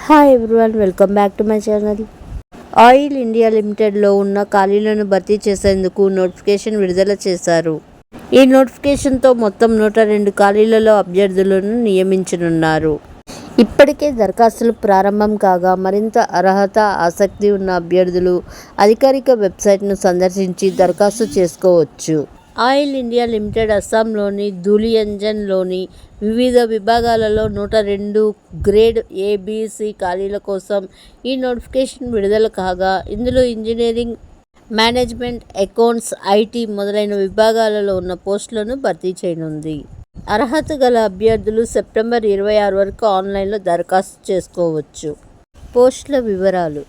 Hi everyone, welcome back to my channel. Oil India లిమిటెడ్లో ఉన్న ఖాళీలను భర్తీ చేసేందుకు నోటిఫికేషన్ విడుదల చేశారు. ఈ నోటిఫికేషన్తో మొత్తం 102 ఖాళీలలో అభ్యర్థులను నియమించనున్నారు. ఇప్పటికే దరఖాస్తులు ప్రారంభం కాగా మరింత అర్హత, ఆసక్తి ఉన్న అభ్యర్థులు అధికారిక వెబ్సైట్ను సందర్శించి దరఖాస్తు చేసుకోవచ్చు. ఆయిల్ ఇండియా లిమిటెడ్ అస్సాంలోని ధూలియంజన్లోని వివిధ విభాగాలలో 102 గ్రేడ్ ఏబిసి ఖాళీల కోసం ఈ నోటిఫికేషన్ విడుదల కాగా, ఇందులో ఇంజనీరింగ్, మేనేజ్మెంట్, అకౌంట్స్, ఐటీ మొదలైన విభాగాలలో ఉన్న పోస్టులను భర్తీ చేయనుంది. అర్హత గల అభ్యర్థులు సెప్టెంబర్ 26 వరకు ఆన్లైన్లో దరఖాస్తు చేసుకోవచ్చు. పోస్టుల వివరాలు: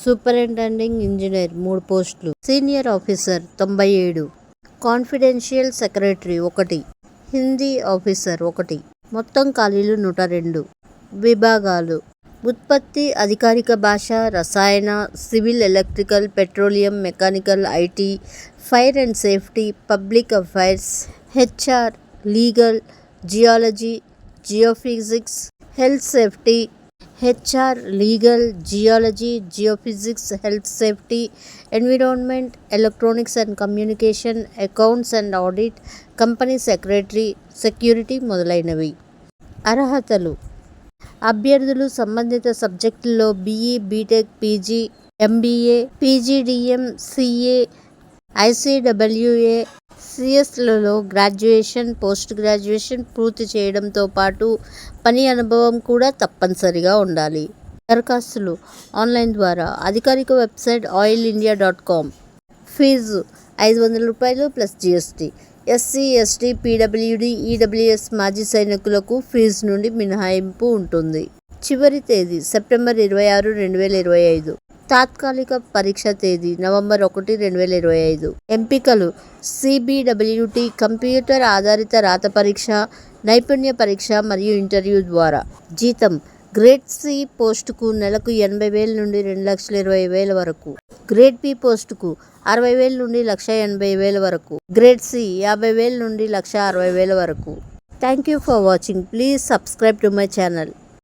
సూపరింటెండింగ్ ఇంజనీర్ 3 పోస్టులు, senior officer 97, confidential secretary 1, Hindi officer 1. మొత్తం ఖాళీలు 102. విభాగాలు: ఉత్పత్తి, అధికారిక భాష, రసాయన, civil, electrical, petroleum, mechanical, IT, fire and safety, public affairs, HR, legal, geology, geophysics, health safety, HR, legal, geology, geophysics, health safety, environment, electronics and communication, accounts and audit, company secretary, security మొదలైనవి. అర్హతలు: అభ్యర్థులు సంబంధిత సబ్జెక్టుల్లో BE, B Tech, PG, MBA, PGDM, CA, ICWA, సిఎస్లలో graduation, post graduation పూర్తి చేయడంతో పాటు పని అనుభవం కూడా తప్పనిసరిగా ఉండాలి. దరఖాస్తులు ఆన్లైన్ ద్వారా అధికారిక website oilindia.com. Fee ₹500 plus GST. SC, ST, PWD, EWS మాజీ సైనికులకు ఫీజు నుండి మినహాయింపు ఉంటుంది. చివరి తేదీ సెప్టెంబర్ 26, 2025. తాత్కాలిక పరీక్ష తేదీ నవంబర్ 1, 2025. ఎంపికలు: సిబిడబ్ల్యూటీ, కంప్యూటర్ ఆధారిత రాత పరీక్ష, నైపుణ్య పరీక్ష మరియు ఇంటర్వ్యూ ద్వారా. జీతం: గ్రేడ్ సి పోస్టుకు నెలకు 80,000 నుండి 2,20,000 వరకు. గ్రేడ్ బి పోస్టుకు 60,000 నుండి 1,80,000 వరకు. గ్రేడ్ సి 50,000 నుండి 1,60,000 వరకు. Thank you for watching. Please subscribe to my channel.